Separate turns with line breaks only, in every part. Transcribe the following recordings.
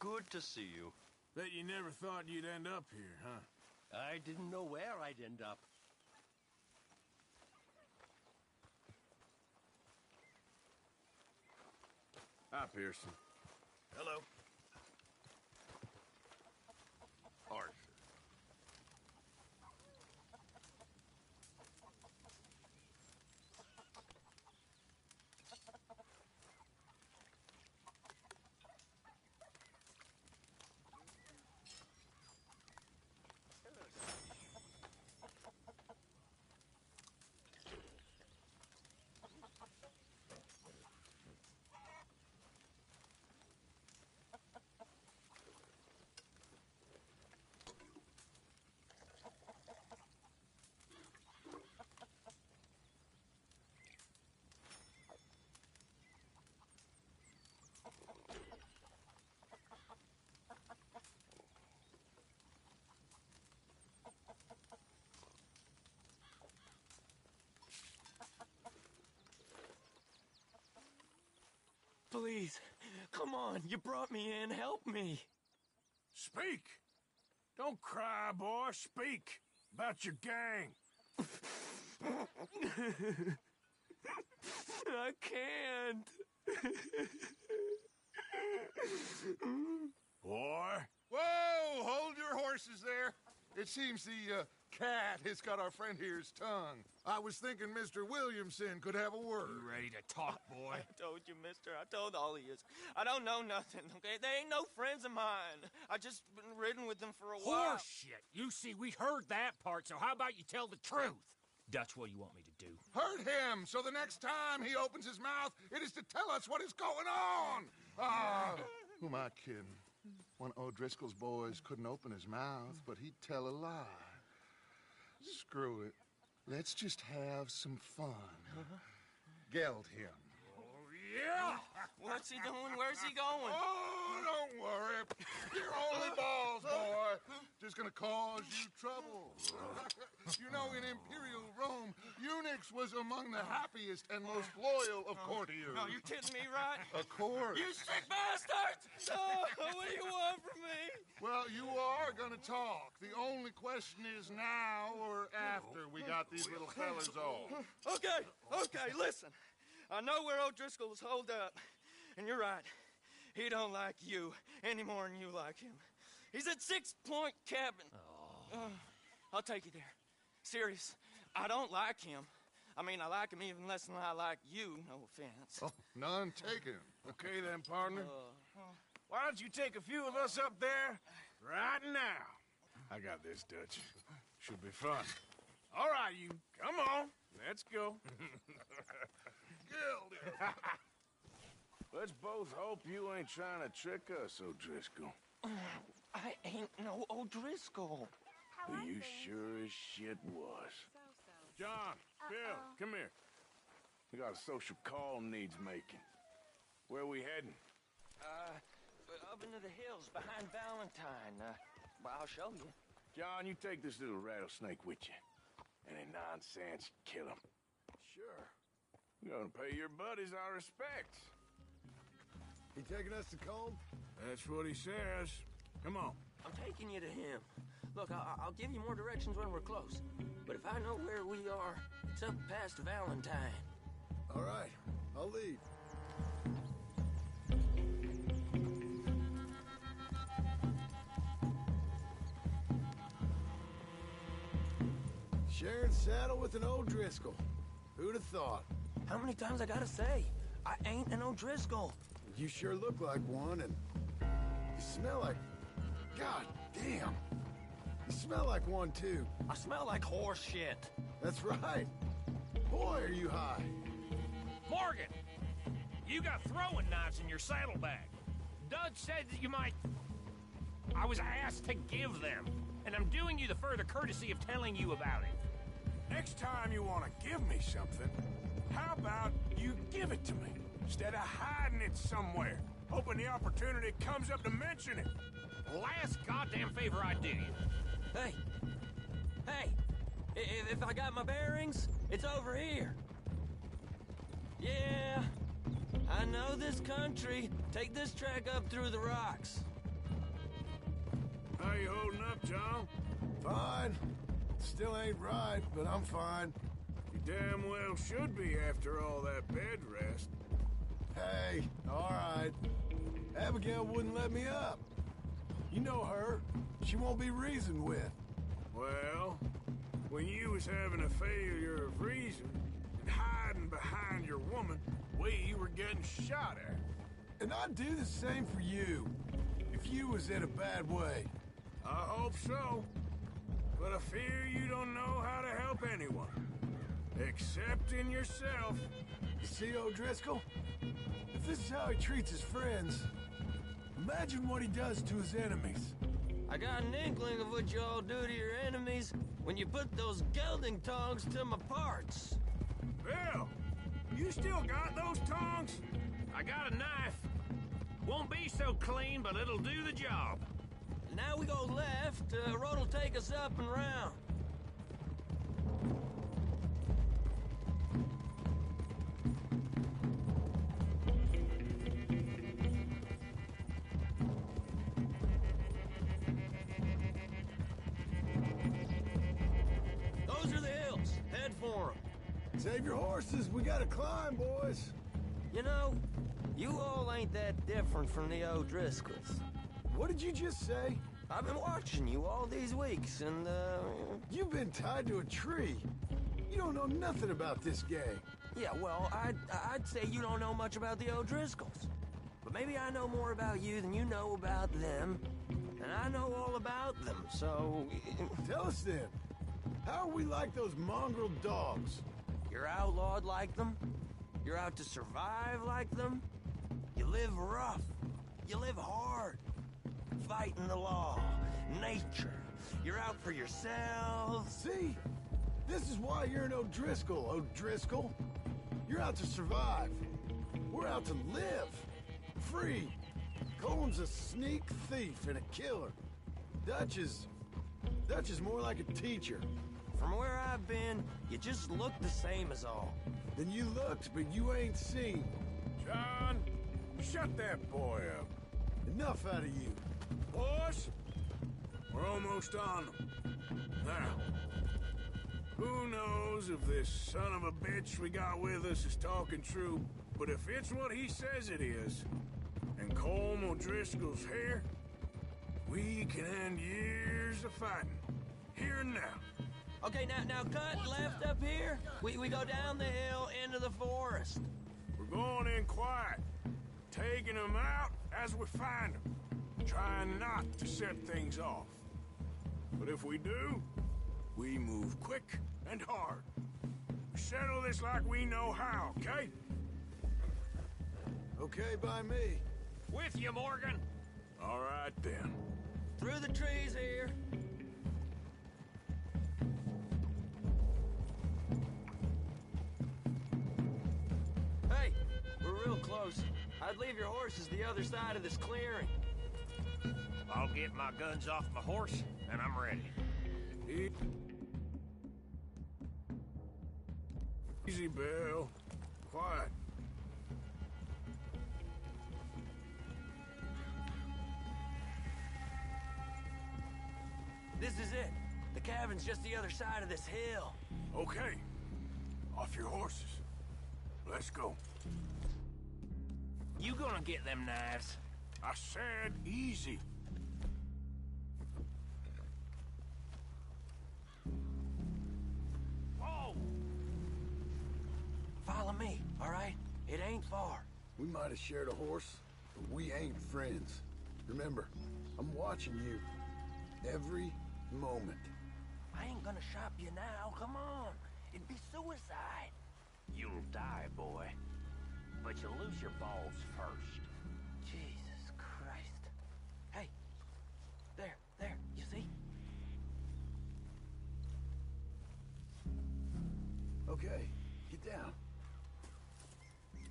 Good to see you.
Bet you never thought you'd end up here, huh?
I didn't know where I'd end up.
Hi, Pearson.
Hello.
Arthur.
Please, come on, you brought me in, help me.
Speak! Don't cry, boy, speak! About your gang.
I can't.
Boy!
Whoa! Hold your horses there. It seems the cat has got our friend here's tongue. I was thinking Mr. Williamson could have a word.
You ready to talk, boy?
I told you, mister. I told all of you. I don't know nothing, okay? They ain't no friends of mine. I just been riding with them for a while.
Horseshit! You see, we heard that part, so how about you tell the truth? Dutch, what do you want me to do?
Hurt him, so the next time he opens his mouth, it is to tell us what is going on. Ah, who am I kidding? One of O'Driscoll's boys couldn't open his mouth, but he'd tell a lie. Screw it. Let's just have some fun. Geld him.
Yeah!
What's he doing? Where's he going?
Oh, don't worry. You're only balls, boy. Just gonna cause you trouble. You know, in Imperial Rome, eunuchs was among the happiest and most loyal of courtiers.
No, you kidding me, right?
Of course.
You sick bastards! Oh, what do you want from me?
Well, you are gonna talk. The only question is now or after we got these little fellas off.
Okay, listen. I know where O'Driscoll's holed up, and you're right. He don't like you any more than you like him. He's at 6 Point Cabin. I'll take you there. Serious, I don't like him. I mean, I like him even less than I like you, no offense.
Oh, none taken.
Okay then, partner. Why don't you take a few of us up there right now? I got this, Dutch. Should be fun. All right, you. Come on. Let's go. Let's both hope you ain't trying to trick us, O'Driscoll.
I ain't no O'Driscoll.
You sure as shit was. John, Bill, come here. We got a social call needs making. Where we heading?
Up into the hills behind Valentine. Well, I'll show you.
John, you take this little rattlesnake with you. Any nonsense, kill him.
Sure.
You're gonna pay your buddies our respects.
He taking us to Combe?
That's what he says. Come on.
I'm taking you to him. Look, I'll give you more directions when we're close. But if I know where we are, it's up past Valentine.
All right, I'll lead. Sharing saddle with an O'Driscoll. Who'd have thought?
How many times I gotta say? I ain't an O'Driscoll.
You sure look like one, and you smell like... God damn. You smell like one, too.
I smell like horse shit.
That's right. Boy, are you high.
Morgan! You got throwing knives in your saddlebag. Dud said that you might... I was asked to give them, and I'm doing you the further courtesy of telling you about it.
Next time you want to give me something, how about you give it to me, instead of hiding it somewhere, hoping the opportunity comes up to mention it?
Last goddamn favor I do you.
Hey! If I got my bearings, it's over here. Yeah, I know this country. Take this track up through the rocks.
up, John?
Fine. Still ain't right, but I'm fine.
You damn well should be after all that bed rest.
Hey, all right. Abigail wouldn't let me up. You know her. She won't be reasoned with.
Well, when you was having a failure of reason and hiding behind your woman, we were getting shot at.
And I'd do the same for you, if you was in a bad way.
I hope so. But I fear you don't know how to help anyone. Except in yourself.
You see, O'Driscoll? If this is how he treats his friends, imagine what he does to his enemies.
I got an inkling of what y'all do to your enemies when you put those gelding tongs to my parts.
Bill, you still got those tongs?
I got a knife. Won't be so clean, but it'll do the job.
Now we go left, road'll take us up and round. Those are the hills. Head for them.
Save your horses, we gotta climb, boys.
You know, you all ain't that different from the O'Driscolls.
What did you just say?
I've been watching you all these weeks, and,
You've been tied to a tree. You don't know nothing about this gang.
yeah, well, I'd say you don't know much about the O'Driscolls. But maybe I know more about you than you know about them. And I know all about them, so...
Tell us then, how are we like those mongrel dogs?
You're outlawed like them? You're out to survive like them? You live rough. You live hard. Fighting the law, nature. You're out for yourselves.
See? This is why you're an O'Driscoll, O'Driscoll. You're out to survive. We're out to live. Free. Coleman's a sneak thief and a killer. Dutch is more like a teacher.
From where I've been, you just look the same as all.
Then you looked, but you ain't seen.
John, shut that boy up.
Enough out of you.
Boys, we're almost on them. Now, who knows if this son of a bitch we got with us is talking true, but if it's what he says it is, and Colm O'Driscoll's here, we can end years of fighting, here and now.
Okay, now cut left up here. We go down the hill into the forest.
We're going in quiet, taking them out as we find them, trying not to set things off. But if we do, we move quick and hard. We settle this like we know how, okay?
Okay by me.
With you, Morgan.
All right, then.
Through the trees here. Hey, we're real close. I'd leave your horses the other side of this clearing.
I'll get my guns off my horse, and I'm ready.
Easy, Bill. Quiet.
This is it. The cabin's just the other side of this hill.
Okay. Off your horses. Let's go.
You gonna get them knives?
I said easy.
Whoa!
Follow me, all right? It ain't far.
We might have shared a horse, but we ain't friends. Remember, I'm watching you every moment.
I ain't gonna shop you now, come on. It'd be suicide.
You'll die, boy. But you'll lose your balls first.
Jesus Christ. Hey, there, you see?
Okay, get down.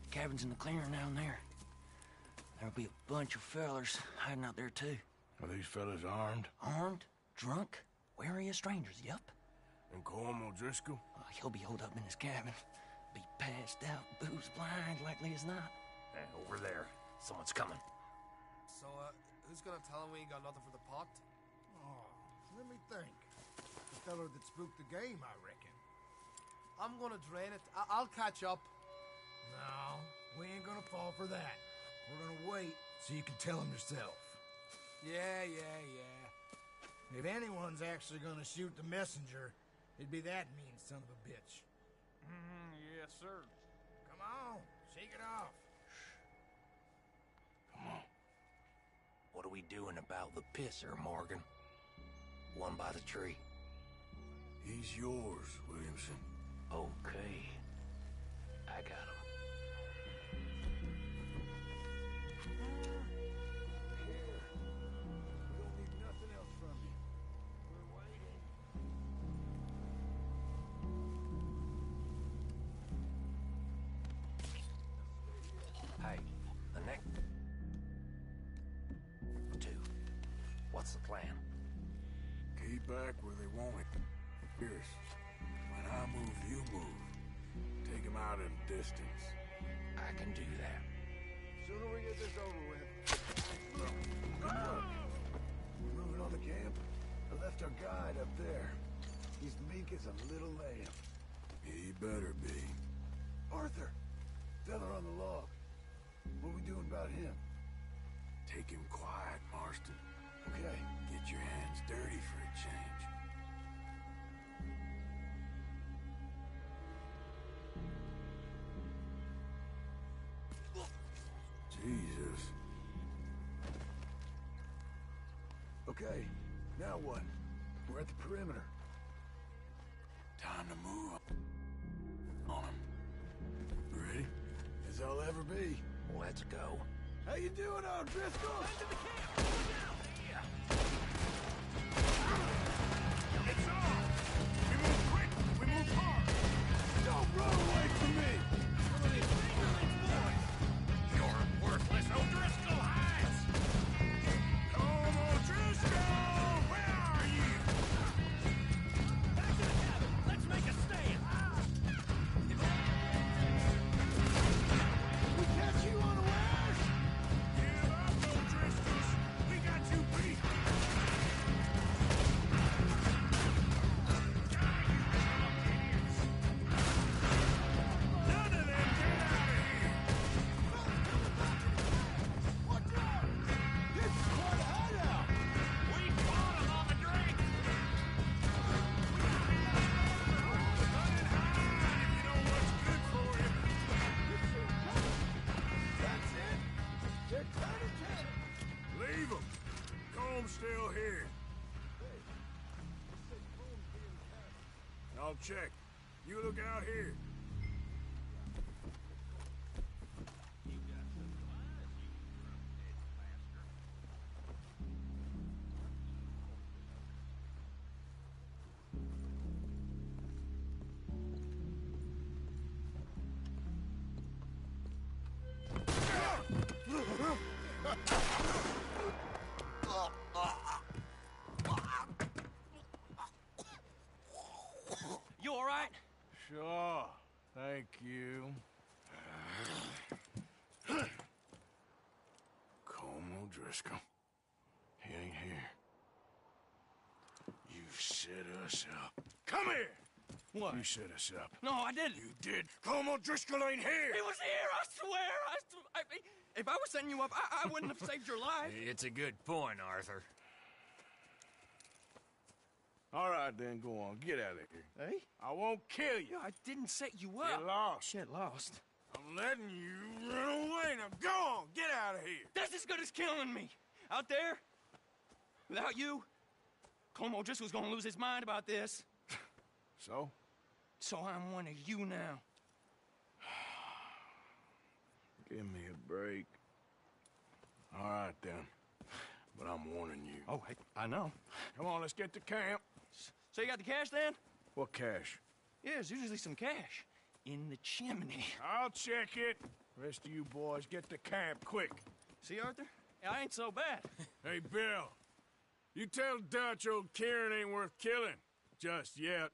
Cabin's in the clearing down there. There'll be a bunch of fellers hiding out there too.
Are these fellas armed?
Armed, drunk, wary of strangers, yup.
And Colm O'Driscoll?
He'll be holed up in his cabin. Be passed out, booze blind, likely as not.
Over there. Someone's coming.
So, who's gonna tell him we ain't got nothing for the pot?
Let me think. The fella that spooked the game, I reckon.
I'm gonna drain it. I'll catch up.
No, we ain't gonna fall for that. We're gonna wait so you can tell him yourself. Yeah. If anyone's actually gonna shoot the messenger, it'd be that mean son of a bitch.
Yes, sir.
Come on, shake it off.
Come on. What are we doing about the pisser, Morgan? One by the tree.
He's yours, Williamson.
Okay. I got him.
Here. We don't need nothing else from you. We're waiting.
Hey, the next... Two. What's the plan?
Keep back where they want it. Pierce, when I move, you move. Take him out in distance.
I can do that.
Sooner we get this over with. Good work. We're moving on the camp. I left our guide up there. He's meek as a little lamb.
He better be.
Arthur, fella on the log. What we doing about him?
Take him quiet, Marston.
Okay.
Get your hands dirty for a change. Jesus.
Okay, now what? We're at the perimeter.
Time to move on him. Ready?
As I'll ever be.
Let's go.
How you doing, O'Driscoll?
It's on! We move quick! We move hard!
Don't run away from me!
You're worthless O'Driscoll hides!
Come on, Driscoll! Where are you?
Back to the cabin! Let's make a stand!
We catch you unawares!
Give up, O'Driscolls! We got you beat! None of them get out of here!
Watch out! This is quite a hideout!
We caught him on the drink!
Run and hide if you know what's good for you!
That's it! They're kind of tense!
Leave them! Comb's still here. I'll check. You look out here.
You all right?
Sure. Thank you. Colm O'Driscoll. He ain't here. You set us up. Come here!
What?
You set us up.
No, I didn't.
You did. Colm O'Driscoll ain't here!
He was here, I swear. If I was setting you up, I wouldn't have saved your life.
It's a good point, Arthur.
All right, then, go on. Get out of here.
Hey?
I won't kill you.
I didn't set you up.
Get lost.
Get lost.
I'm letting you run away. Now go on. Get out of here.
That's as good as killing me. Out there, without you, Colm O'Driscoll's gonna lose his mind about this.
So?
So I'm one of you now.
Give me a break. All right, then. But I'm warning you.
Oh, I know.
Come on, let's get to camp.
So you got the cash then?
What cash?
Yeah, there's usually some cash in the chimney.
I'll check it. Rest of you boys, get to camp, quick.
See, Arthur? I ain't so bad.
Hey, Bill. You tell Dutch old Kieran ain't worth killing. Just yet.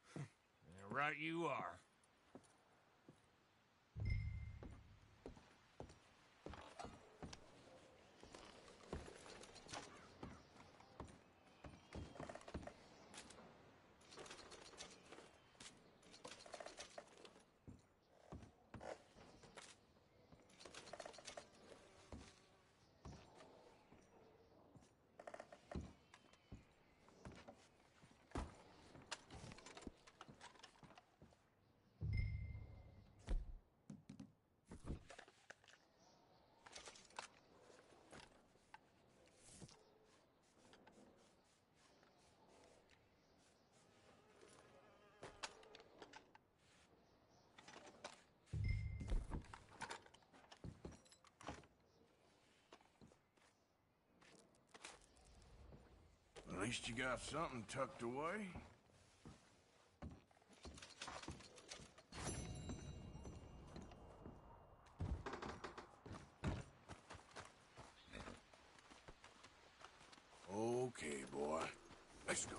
Right you are.
least you got something tucked away. Okay, boy. Let's go.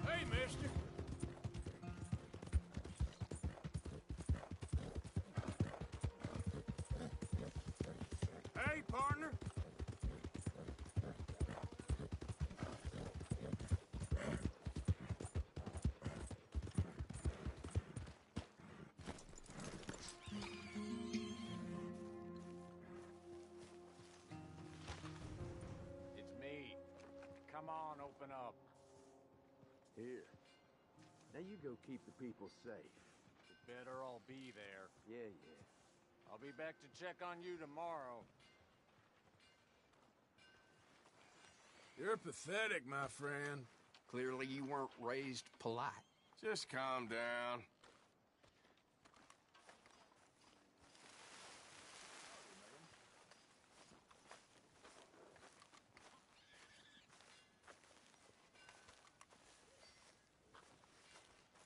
Hey, mister. Hey, partner.
It's me. Come on, open up.
Here. Now you go keep the people safe.
You better all be there.
Yeah.
I'll be back to check on you tomorrow.
You're pathetic, my friend.
Clearly you weren't raised polite.
Just calm down.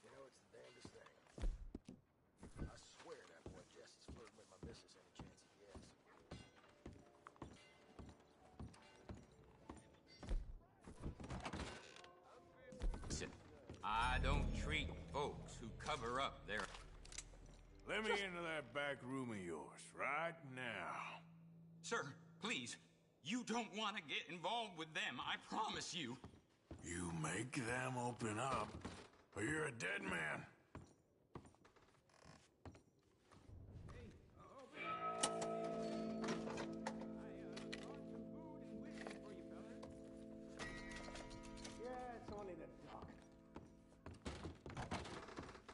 You know, it's the damnedest thing. I swear that boy Jesse's flirting with my missus any chance he gets.
Listen, I don't treat folks who cover up their...
Let me into that back room of yours right now.
Sir, please, you don't want to get involved with them, I promise you.
You make them open up, or you're a dead man.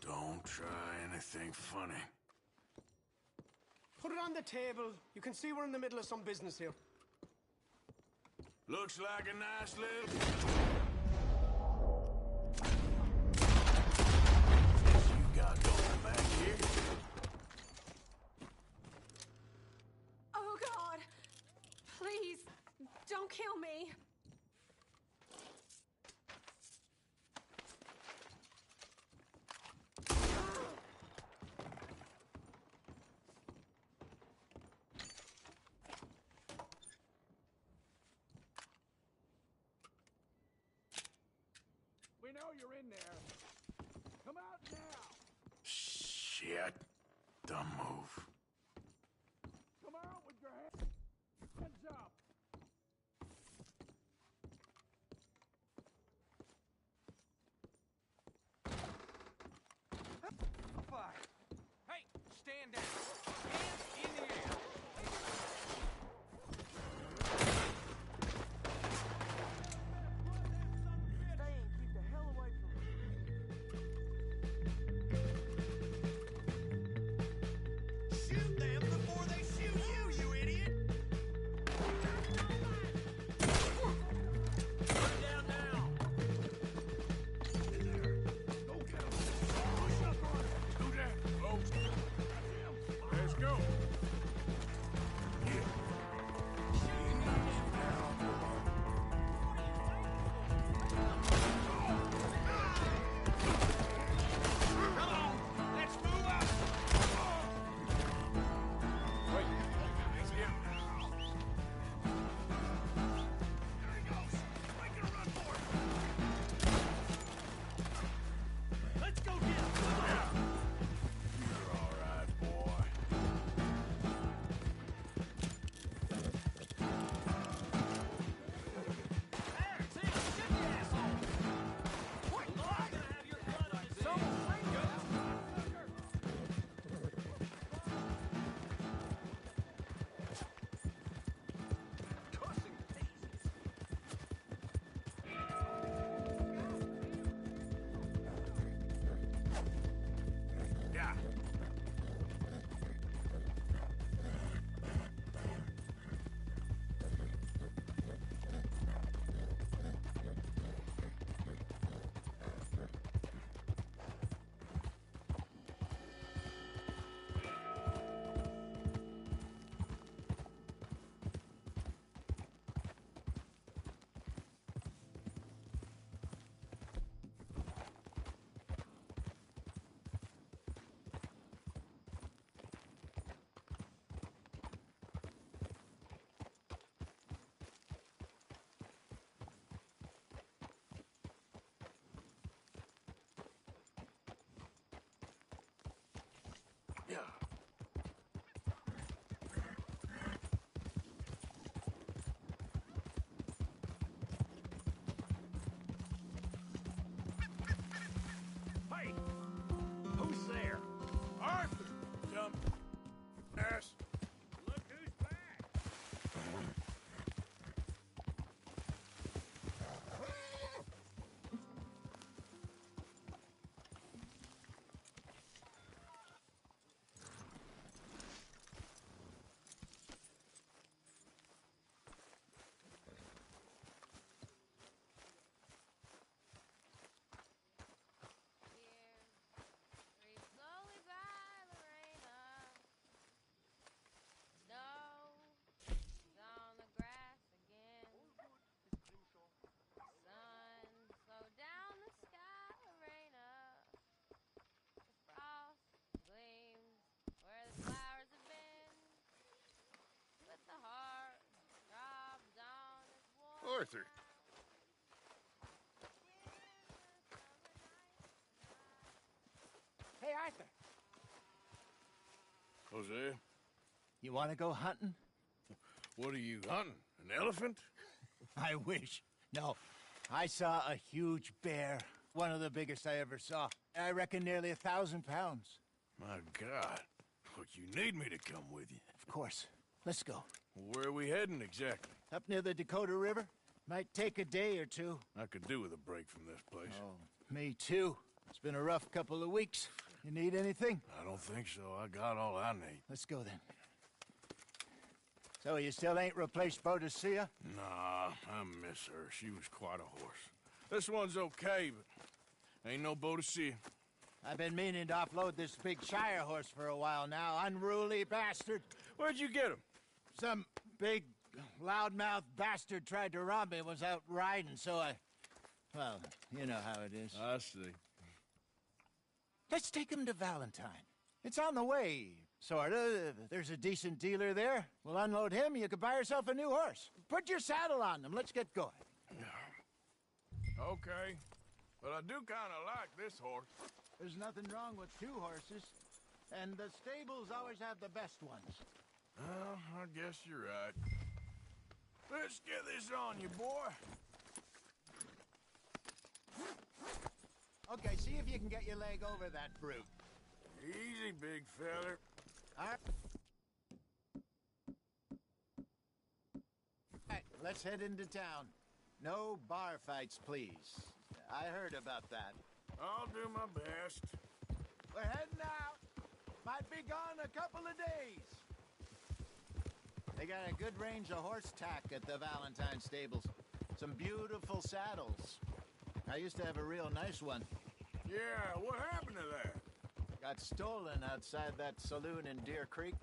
Don't try anything funny.
Put it on the table. You can see we're in the middle of some business here.
Looks like a nice little... you got going back here?
Oh, God. Please, don't kill me.
We know you're in there. Come out now.
Shit. Dumb move.
Come out with your hands up. Fire. Hey, stand down. Hands in the air. Keep the hell away from me.
Arthur.
Hey, Arthur.
Hosea,
You want to go hunting?
what are you hunting? An elephant?
I wish. No. I saw a huge bear. One of the biggest I ever saw. I reckon nearly 1,000 pounds.
My God. Look, you need me to come with you.
Of course. Let's go.
Where are we heading exactly?
Up near the Dakota River. Might take a day or two.
I could do with a break from this place.
Oh, me too. It's been a rough couple of weeks. You need anything?
I don't think so. I got all I need.
Let's go then. So you still ain't replaced Boadicea?
Nah, I miss her. She was quite a horse. This one's okay, but ain't no Boadicea.
I've been meaning to offload this big Shire horse for a while now. Unruly bastard.
Where'd you get him?
Some big, loudmouth bastard tried to rob me and was out riding, so I... Well, you know how it is.
I see.
Let's take him to Valentine. It's on the way, sorta. There's a decent dealer there. We'll unload him, you could buy yourself a new horse. Put your saddle on them, let's get going.
Okay, but I do kind of like this horse.
There's nothing wrong with two horses, and the stables always have the best ones.
Well, I guess you're right. Let's get this on you, boy.
Okay, see if you can get your leg over that brute.
Easy, big feller.
All right, let's head into town. No bar fights, please. I heard about that.
I'll do my best.
We're heading out. Might be gone a couple of days. They got a good range of horse tack at the Valentine stables. Some beautiful saddles. I used to have a real nice one.
Yeah, what happened to that?
Got stolen outside that saloon in Deer Creek.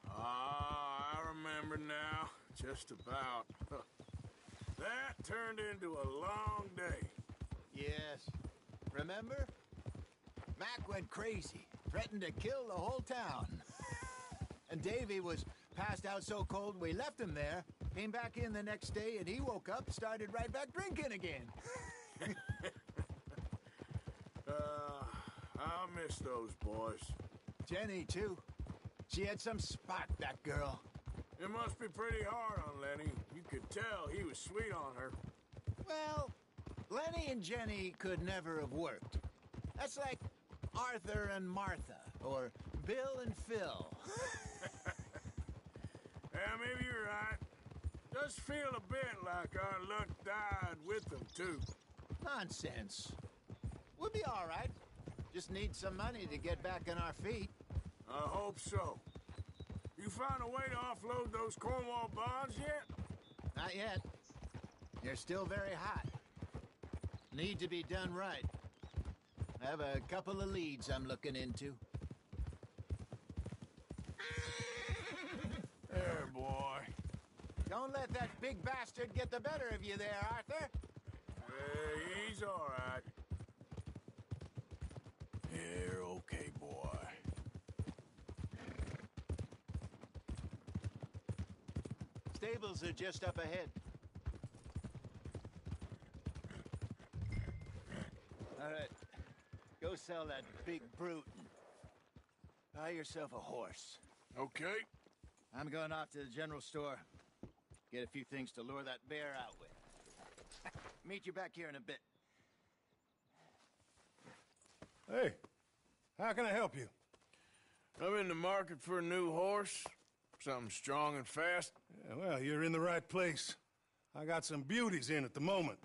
Ah, I remember now. Just about. That turned into a long day.
Yes. Remember? Mac went crazy. Threatened to kill the whole town. And Davy was passed out so cold we left him there. Came back in the next day and he woke up, started right back drinking again.
I'll miss those boys.
Jenny, too. She had some spot, that girl.
It must be pretty hard on Lenny. You could tell he was sweet on her.
Well, Lenny and Jenny could never have worked. That's like Arthur and Martha, or Bill and Phil.
Yeah, maybe you're right. Does feel a bit like our luck died with them, too.
Nonsense. We'll be all right. Just need some money to get back on our feet.
I hope so. You found a way to offload those Cornwall bonds yet?
Not yet. They're still very hot. Need to be done right. I have a couple of leads I'm looking into.
There, boy.
Don't let that big bastard get the better of you there, Arthur.
He's all right. You're okay, boy.
Stables are just up ahead. All right. Go sell that big brute. Buy yourself a horse.
Okay.
I'm going off to the general store. Get a few things to lure that bear out with. Meet you back here in a bit.
Hey, how can I help you?
I'm in the market for a new horse. Something strong and fast.
Yeah, well, you're in the right place. I got some beauties in at the moment.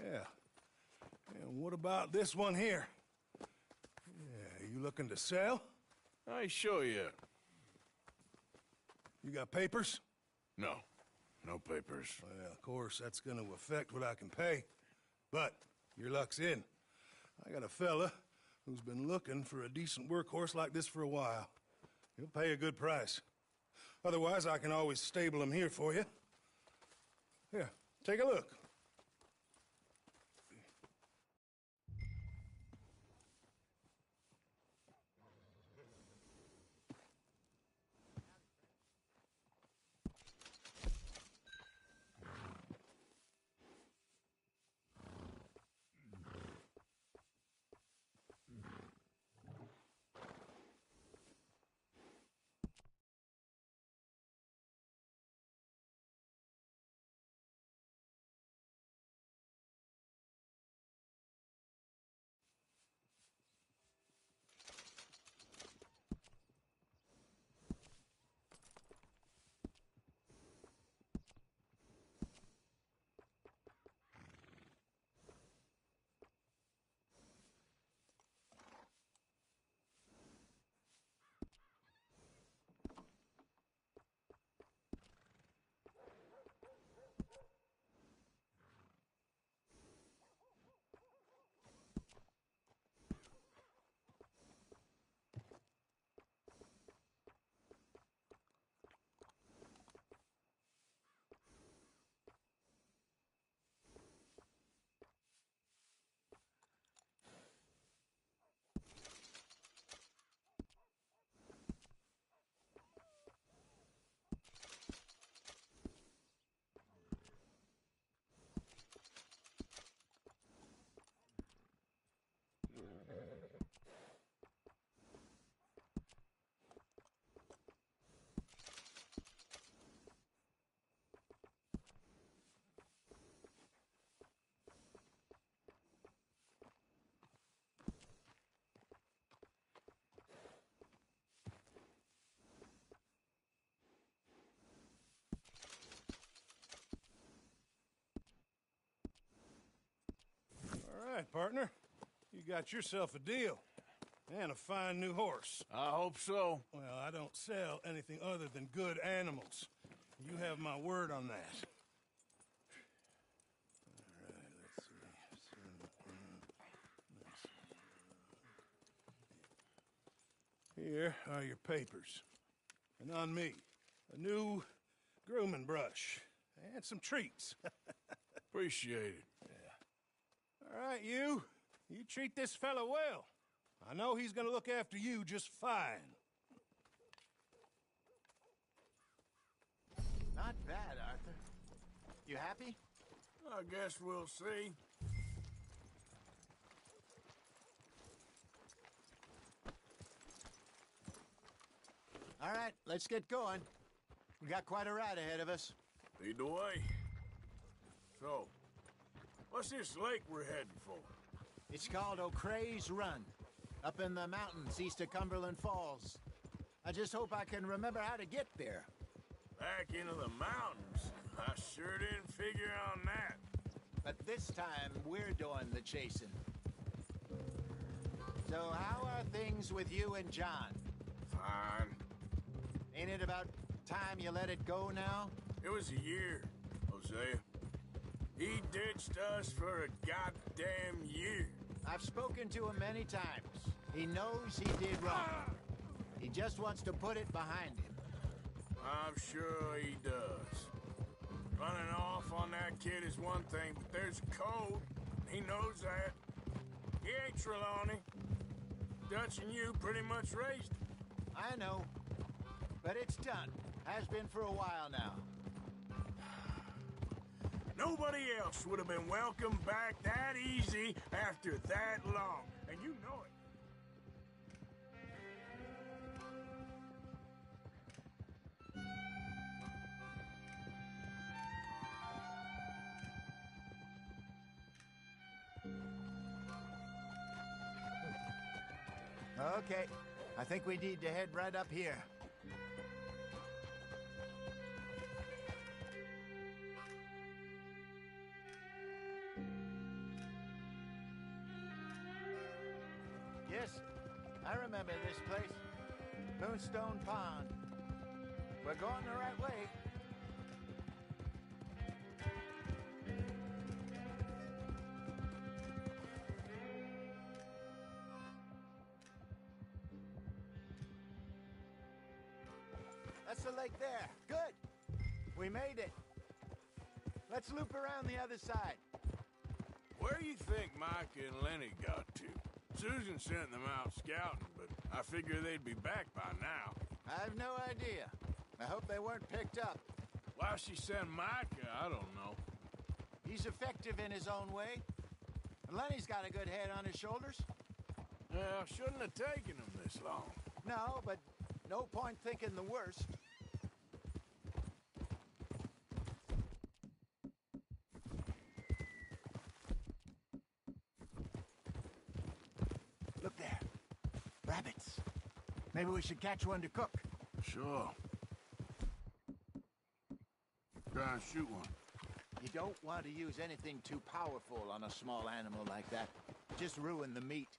Yeah. And what about this one here? Yeah, you looking to sell?
I ain't sure yet.
You got papers?
No. No papers.
Well, of course, that's gonna affect what I can pay. But your luck's in. I got a fella who's been looking for a decent workhorse like this for a while. He'll pay a good price. Otherwise, I can always stable him here for you. Here, take a look. partner. You got yourself a deal. And a fine new horse.
I hope so.
Well, I don't sell anything other than good animals. You have my word on that. All right, let's see. Here are your papers. And on me, a new grooming brush. And some treats.
Appreciate it.
Yeah. All right, you. You treat this fella well. I know he's gonna look after you just fine.
Not bad, Arthur. You happy?
I guess we'll see.
All right, let's get going. We got quite a ride ahead of us.
Lead the way. So, what's this lake we're heading for?
It's called O'Creagh's Run, up in the mountains east of Cumberland Falls. I just hope I can remember how to get there.
Back into the mountains? I sure didn't figure on that.
But this time, we're doing the chasing. So how are things with you and John?
Fine.
Ain't it about time you let it go now?
It was a year, Hosea. He ditched us for a goddamn year.
I've spoken to him many times. He knows he did wrong. He just wants to put it behind him.
I'm sure he does. Running off on that kid is one thing, but there's a code. He knows that. He ain't Trelawney. Dutch and you pretty much raised him.
I know. But it's done. Has been for a while now.
Nobody else would have been welcomed back that easy after that long. And you know it.
Okay. I think we need to head right up here. Yes, I remember this place. Moonstone Pond. We're going the right way. That's the lake there. Good. We made it. Let's loop around the other side.
Where you think Mike and Lenny got to? Susan sent them out scouting, but I figure they'd be back by now.
I have no idea. I hope they weren't picked up.
Why she sent Micah, I don't know.
He's effective in his own way. And Lenny's got a good head on his shoulders.
Well, shouldn't have taken him this long.
No, but no point thinking the worst. Look there. Rabbits. Maybe we should catch one to cook.
Sure. Try and shoot one.
You don't want to use anything too powerful on a small animal like that. Just ruin the meat.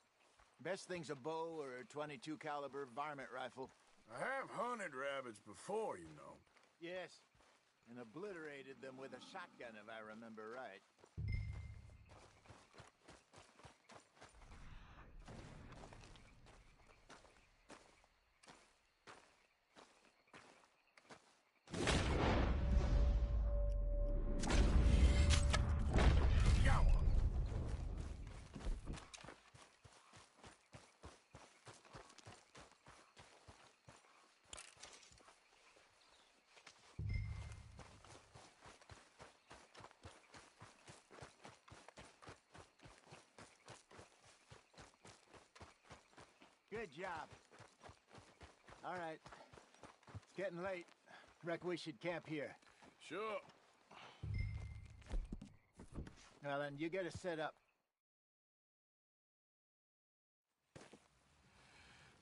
Best thing's a bow or a .22 caliber varmint rifle.
I have hunted rabbits before, you know.
Yes, and obliterated them with a shotgun, if I remember right. Good job. All right. It's getting late. Reckon we should camp here.
Sure.
Well, then, you get us set up.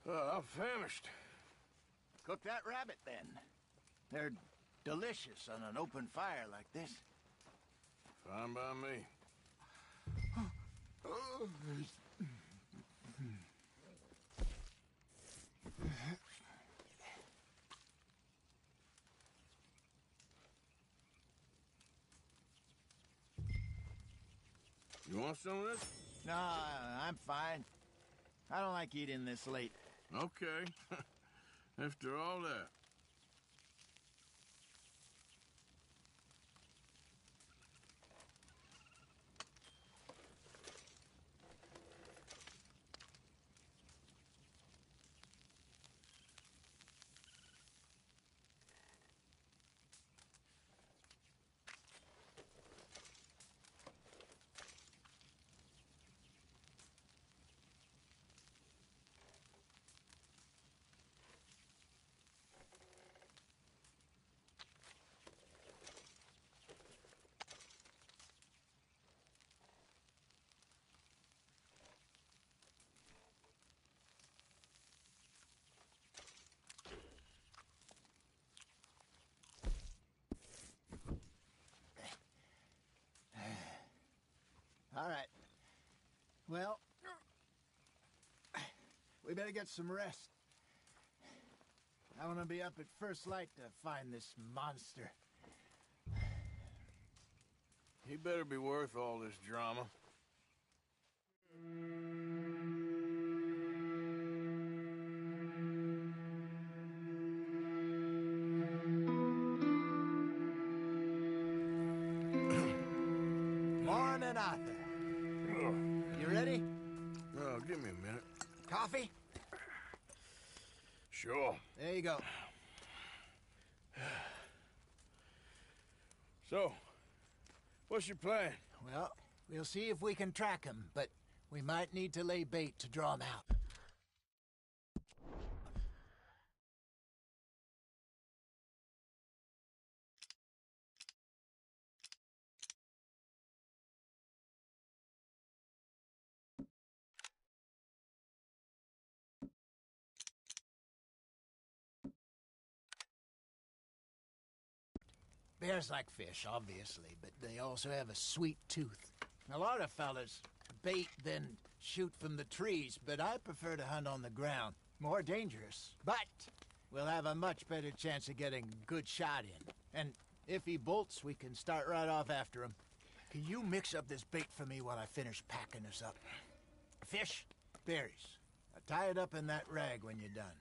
I'm famished.
Cook that rabbit, then. They're delicious on an open fire like this.
Fine by me. You want some of this?
No, I'm fine. I don't like eating this late.
Okay. After all that.
All right. Well, we better get some rest. I want to be up at first light to find this monster.
He better be worth all this drama.
Morning, Arthur. You ready?
Oh, give me a minute.
Coffee?
Sure.
There you go.
So, what's your plan?
Well, we'll see if we can track him, but we might need to lay bait to draw him out. Bears like fish, obviously, but they also have a sweet tooth. A lot of fellas bait, then shoot from the trees, but I prefer to hunt on the ground. More dangerous. But we'll have a much better chance of getting a good shot in. And if he bolts, we can start right off after him. Can you mix up this bait for me while I finish packing this up? Fish, berries. Now tie it up in that rag when you're done.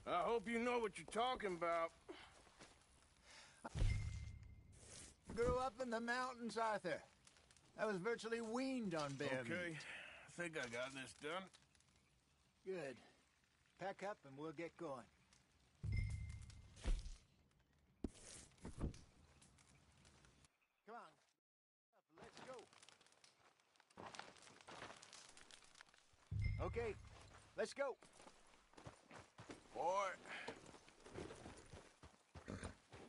I hope you know what you're talking about.
Grew up in the mountains, Arthur. I was virtually weaned on bear meat.
Okay, I think I got this done.
Good. Pack up and we'll get going. Come on. Let's go. Okay, let's go.
Boy.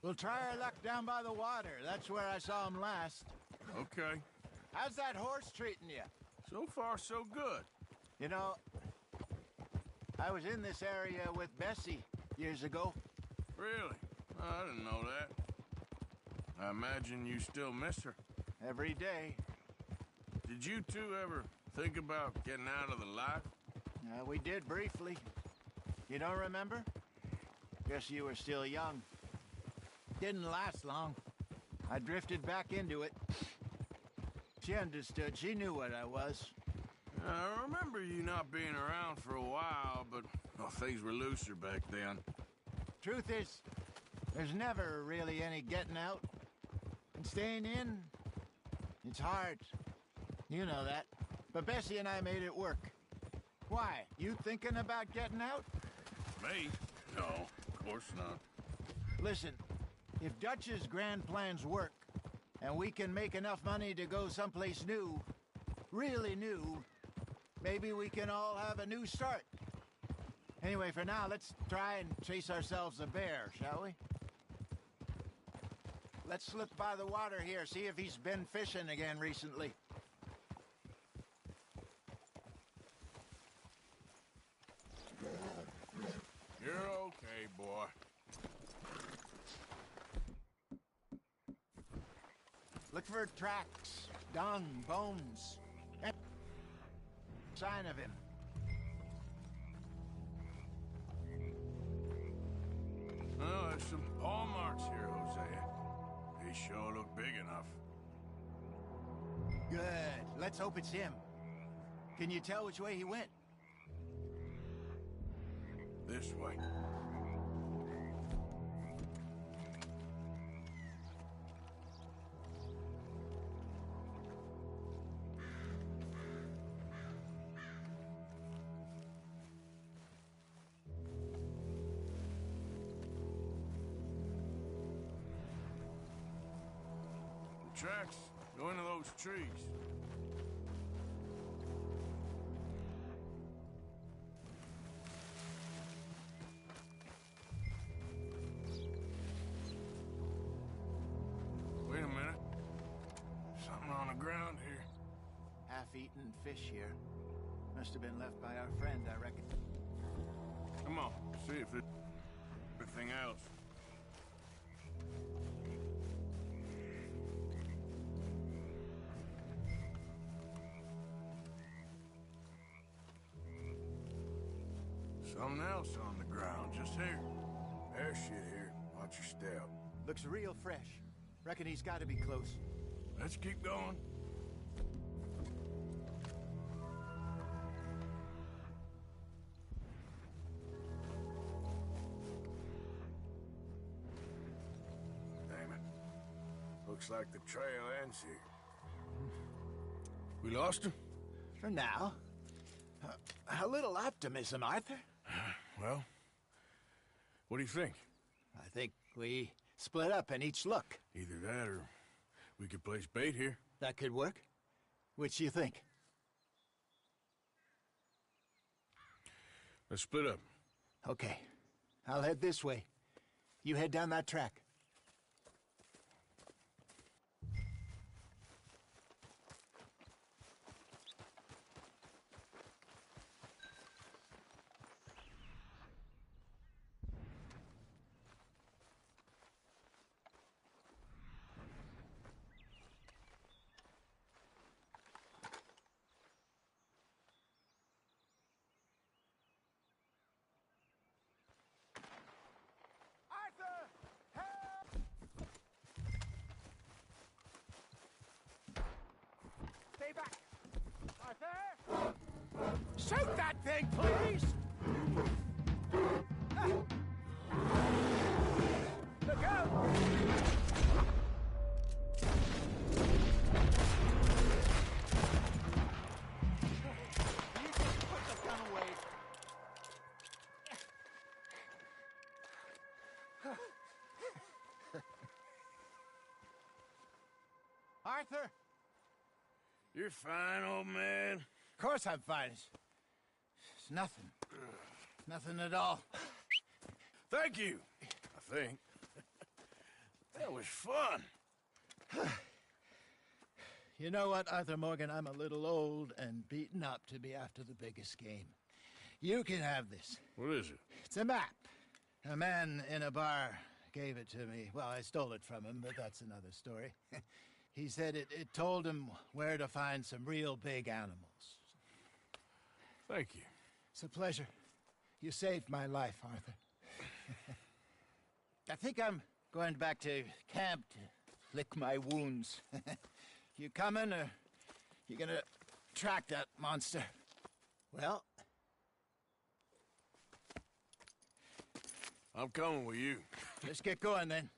We'll try our luck down by the water. That's where I saw him last.
Okay.
How's that horse treating you?
So far, so good.
You know, I was in this area with Bessie years ago.
Really? I didn't know that. I imagine you still miss her.
Every day.
Did you two ever think about getting out of the life?
We did briefly. You don't remember? Guess you were still young. Didn't last long. I drifted back into it. She understood. She knew what I was.
I remember you not being around for a while, but things were looser back then.
Truth is, there's never really any getting out. And staying in, it's hard. You know that. But Bessie and I made it work. Why? You thinking about getting out?
Me? No, of course not.
Listen, if Dutch's grand plans work, and we can make enough money to go someplace new, really new, maybe we can all have a new start. Anyway, for now, let's try and chase ourselves a bear, shall we? Let's slip by the water here, see if he's been fishing again recently.
You're okay, boy.
Look for tracks, dung, bones. And sign of him.
Oh, there's some paw marks here, Hosea. They sure look big enough.
Good. Let's hope it's him. Can you tell which way he went?
This way. Tracks go into those trees. Wait a minute. Something on the ground here.
Half-eaten fish here. Must have been left by our friend, I reckon.
Come on, see if there's anything else. Something else on the ground, just here. There's shit here. Watch your step.
Looks real fresh. Reckon he's got to be close.
Let's keep going. Damn it. Looks like the trail ends here. We lost him?
For now. A little optimism, Arthur.
Well, what do you think?
I think we split up and each look.
Either that or we could place bait here.
That could work. Which do you think?
Let's split up.
Okay. I'll head this way. You head down that track.
Stay back! Arthur! Shoot that thing, please! Look out!
You just put the gun away. Arthur!
You're fine, old man.
Of course I'm fine. It's nothing. Nothing at all.
Thank you, I think. That was fun.
You know what, Arthur Morgan? I'm a little old and beaten up to be after the biggest game. You can have this.
What is it?
It's a map. A man in a bar gave it to me. Well, I stole it from him, but that's another story. He said it told him where to find some real big animals.
Thank you.
It's a pleasure. You saved my life, Arthur. I think I'm going back to camp to lick my wounds. You coming, or you gonna track that monster? Well,
I'm coming with you.
let's get going then.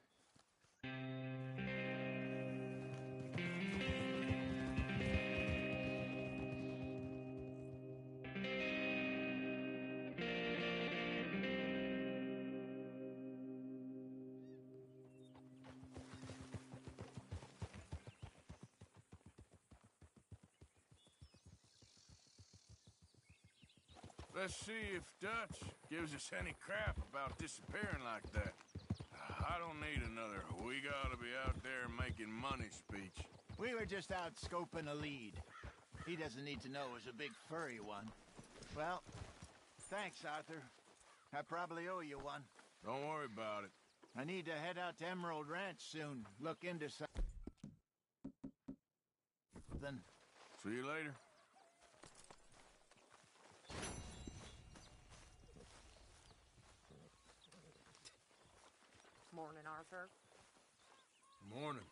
Let's see if Dutch gives us any crap about disappearing like that. I don't need another "we gotta be out there making money" speech.
We were just out scoping a lead. He doesn't need to know it was a big furry one. Well, thanks, Arthur. I probably owe you one.
Don't worry about it.
I need to head out to Emerald Ranch soon. Look into something.
See you later.
Morning, Arthur.
Morning.